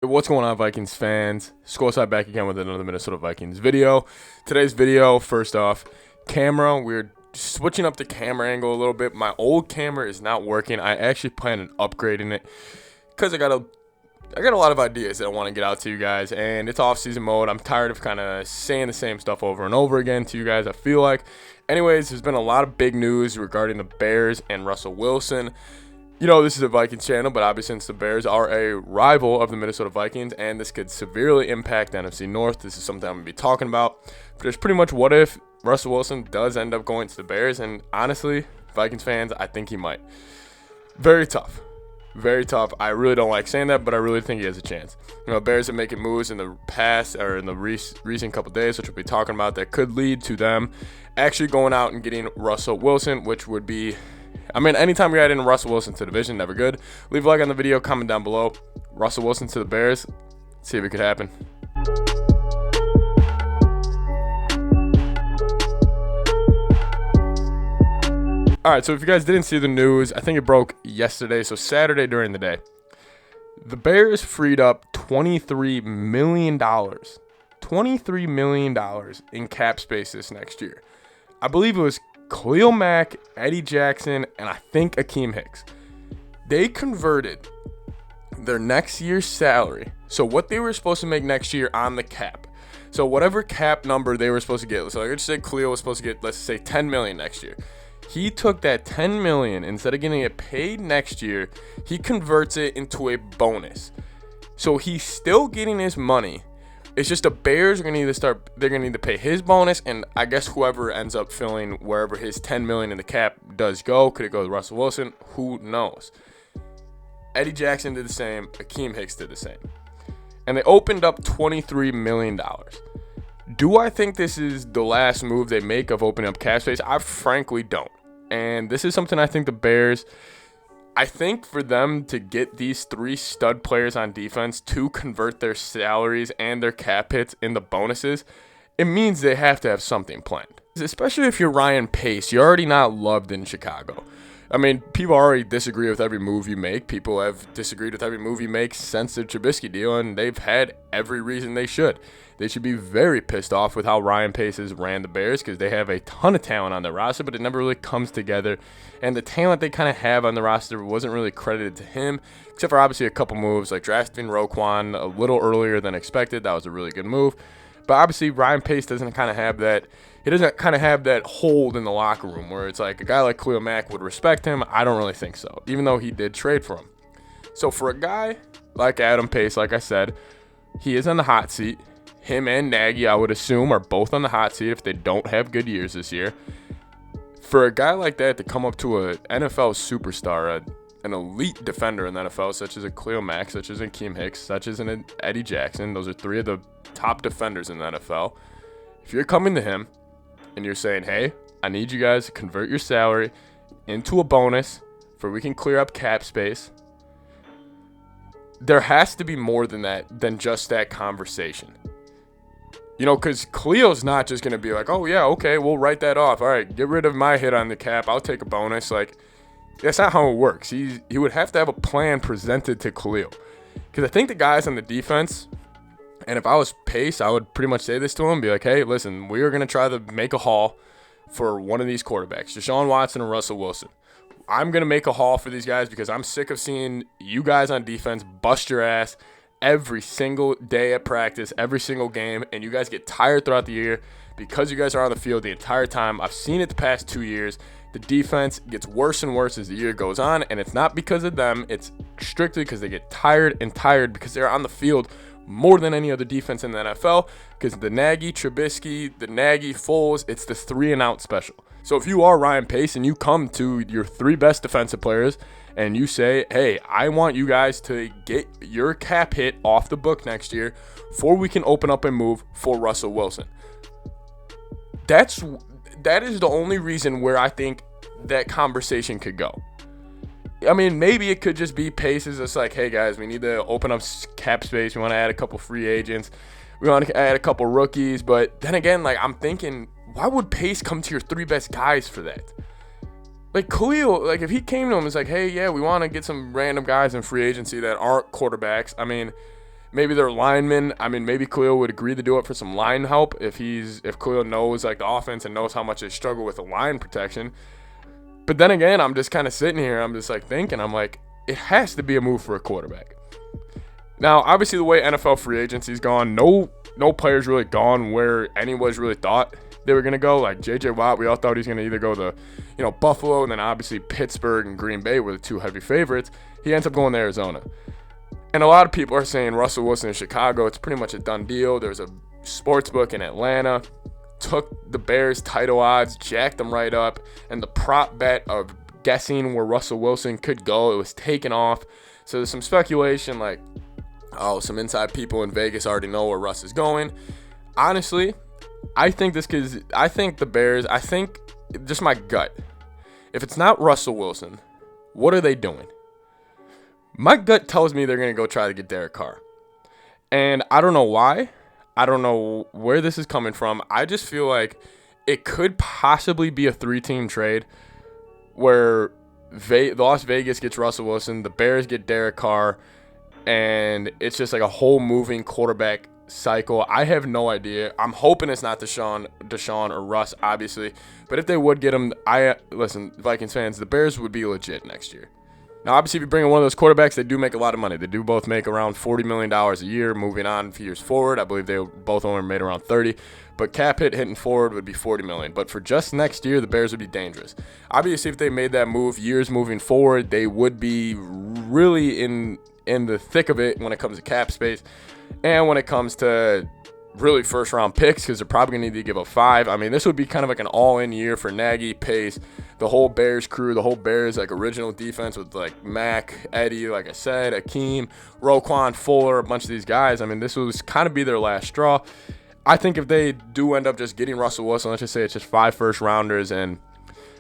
What's going on, Vikings fans? Skol back again with another Minnesota Vikings video. Today's video, first off, camera. We're switching up the camera angle a little bit. My old camera is not working. I actually plan on upgrading it because I got a lot of ideas that I want to get out to you guys, and it's off-season mode. I'm tired of kind of saying the same stuff over and over again to you guys, I feel like. Anyways, there's been a lot of big news regarding the Bears and Russell Wilson. You know, this is a Vikings channel, but obviously since the Bears are a rival of the Minnesota Vikings, and this could severely impact the NFC North, this is something I'm going to be talking about. But there's pretty much what if Russell Wilson does end up going to the Bears, and honestly, Vikings fans, I think he might. Very tough. Very tough. I really don't like saying that, but I really think he has a chance. You know, Bears are making moves in the past, or in the recent couple days, which we'll be talking about, that could lead to them actually going out and getting Russell Wilson, which would be... I mean, anytime you're adding Russell Wilson to the division, never good. Leave a like on the video, comment down below. Russell Wilson to the Bears. See if it could happen. All right, so if you guys didn't see the news, I think it broke yesterday, so Saturday during the day. The Bears freed up $23 million. $23 million in cap space this next year. I believe it was Khalil Mack, Eddie Jackson, and I think Akeem Hicks. They converted their next year's salary, so what they were supposed to make next year on the cap. So whatever cap number they were supposed to get, so let's say Khalil was supposed to get, let's say $10 million next year. He took that $10 million, instead of getting it paid next year, he converts it into a bonus. So he's still getting his money. It's just the Bears are going to need to start, they're going to need to pay his bonus, and I guess whoever ends up filling wherever his $10 million in the cap does go. Could it go to Russell Wilson? Who knows? Eddie Jackson did the same. Akeem Hicks did the same. And they opened up $23 million. Do I think this is the last move they make of opening up cap space? I frankly don't. And this is something I think the Bears... I think for them to get these three stud players on defense to convert their salaries and their cap hits into bonuses, it means they have to have something planned. Especially if you're Ryan Pace, you're already not loved in Chicago. I mean, people already disagree with every move you make. People have disagreed with every move you make since the Trubisky deal, and they've had every reason they should. They should be very pissed off with how Ryan Pace has ran the Bears, because they have a ton of talent on their roster, but it never really comes together. And the talent they kind of have on the roster wasn't really credited to him, except for obviously a couple moves, like drafting Roquan a little earlier than expected. That was a really good move. But obviously Ryan Pace doesn't kind of have that. He doesn't kind of have that hold in the locker room where it's like a guy like Khalil Mack would respect him. I don't really think so, even though he did trade for him. So for a guy like Adam Pace, like I said, he is on the hot seat. Him and Nagy, I would assume, are both on the hot seat if they don't have good years this year. For a guy like that to come up to an NFL superstar, an elite defender in the NFL, such as a Khalil Mack, such as a Akeem Hicks, such as an Eddie Jackson, those are three of the top defenders in the NFL. If you're coming to him and you're saying, hey, I need you guys to convert your salary into a bonus for we can clear up cap space, there has to be more than that, than just that conversation. You know, because Khalil's not just going to be like, oh, yeah, okay, we'll write that off. All right, get rid of my hit on the cap. I'll take a bonus. Like, that's not how it works. He would have to have a plan presented to Khalil. Because I think the guys on the defense, and if I was Pace, I would pretty much say this to him, be like, hey, listen, we are going to try to make a haul for one of these quarterbacks, Deshaun Watson and Russell Wilson. I'm going to make a haul for these guys because I'm sick of seeing you guys on defense bust your ass every single day at practice, every single game, and you guys get tired throughout the year because you guys are on the field the entire time. I've seen it the past 2 years. The defense gets worse and worse as the year goes on, and it's not because of them. It's strictly because they get tired because they're on the field more than any other defense in the NFL, because the Nagy, Trubisky, the Nagy, Foles, it's the 3-and-out special. So if you are Ryan Pace and you come to your three best defensive players and you say, hey, I want you guys to get your cap hit off the book next year before we can open up and move for Russell Wilson. That is the only reason where I think that conversation could go. I mean, maybe it could just be Pace is just like, hey, guys, we need to open up cap space. We want to add a couple free agents. We want to add a couple rookies. But then again, like, I'm thinking, why would Pace come to your three best guys for that? Like, Khalil, like, if he came to him and was like, hey, yeah, we want to get some random guys in free agency that aren't quarterbacks, I mean, Maybe their linemen. I mean, maybe Khalil would agree to do it for some line help if Khalil knows like the offense and knows how much they struggle with the line protection. But then again, I'm just kind of sitting here. I'm just like thinking. I'm like, it has to be a move for a quarterback. Now, obviously, the way NFL free agency's gone, no players really gone where anyone's really thought they were gonna go. Like J.J. Watt, we all thought he was gonna either go to, Buffalo, and then obviously Pittsburgh and Green Bay were the two heavy favorites. He ends up going to Arizona. And a lot of people are saying Russell Wilson in Chicago, it's pretty much a done deal. There's a sports book in Atlanta, took the Bears title odds, jacked them right up, and the prop bet of guessing where Russell Wilson could go, it was taken off. So there's some speculation like, oh, some inside people in Vegas already know where Russ is going. Honestly, I think the Bears, just my gut, if it's not Russell Wilson, what are they doing? My gut tells me they're going to go try to get Derek Carr. And I don't know why. I don't know where this is coming from. I just feel like it could possibly be a 3-team trade where Las Vegas gets Russell Wilson, the Bears get Derek Carr, and it's just like a whole moving quarterback cycle. I have no idea. I'm hoping it's not Deshaun or Russ, obviously. But if they would get him, listen, Vikings fans, the Bears would be legit next year. Now, obviously, if you bring in one of those quarterbacks, they do make a lot of money. They do both make around $40 million a year moving on a few years forward. I believe they both only made around 30. But cap hit hitting forward would be $40 million. But for just next year, the Bears would be dangerous. Obviously, if they made that move years moving forward, they would be really in the thick of it when it comes to cap space and when it comes to really first-round picks, because they're probably going to need to give up 5. I mean, this would be kind of like an all-in year for Nagy, Pace, the whole Bears crew, the whole Bears like original defense with like Mac, Eddie, like I said, Akeem, Roquan, Fuller, a bunch of these guys. I mean, this was kind of be their last straw. I think if they do end up just getting Russell Wilson, let's just say it's just 5 first-rounders and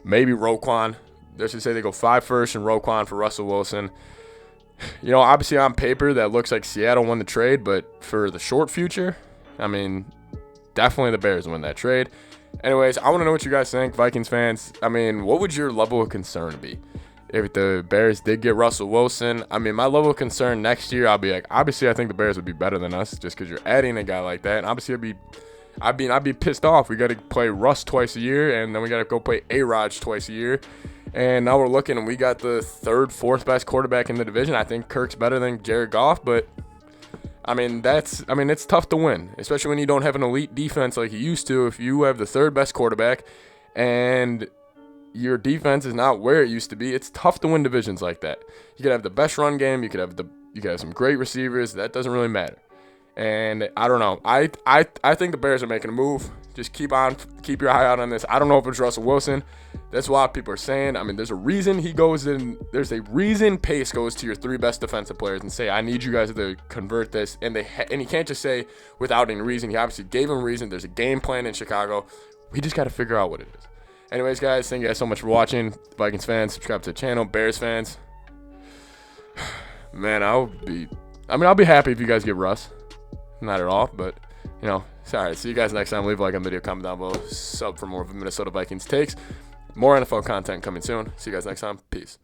maybe Roquan. Let's just say they go 5 first and Roquan for Russell Wilson. Obviously on paper that looks like Seattle won the trade, but for the short future, I mean, definitely the Bears win that trade. Anyways, I want to know what you guys think, Vikings fans. I mean, what would your level of concern be if the Bears did get Russell Wilson? I mean, my level of concern next year, I'll be like, obviously, I think the Bears would be better than us just because you're adding a guy like that. And obviously, I'd be pissed off. We got to play Russ twice a year, and then we got to go play A-Rod twice a year. And now we're looking, and we got the 3rd, 4th best quarterback in the division. I think Kirk's better than Jared Goff, but it's tough to win, especially when you don't have an elite defense like you used to. If you have the 3rd best quarterback and your defense is not where it used to be, it's tough to win divisions like that. You could have the best run game, you could have some great receivers. That doesn't really matter. And I don't know. I think the Bears are making a move. Just keep your eye out on this. I don't know if it's Russell Wilson. That's what a lot of people are saying. I mean, there's a reason he goes in. There's a reason Pace goes to your 3 best defensive players and say, I need you guys to convert this. And he can't just say without any reason. He obviously gave him a reason. There's a game plan in Chicago. We just got to figure out what it is. Anyways, guys, thank you guys so much for watching. Vikings fans, subscribe to the channel. Bears fans, man, I'll be happy if you guys get Russ. Not at all, but, sorry. See you guys next time. Leave a like on the video, comment down below. Sub for more of Minnesota Vikings takes. More NFL content coming soon. See you guys next time. Peace.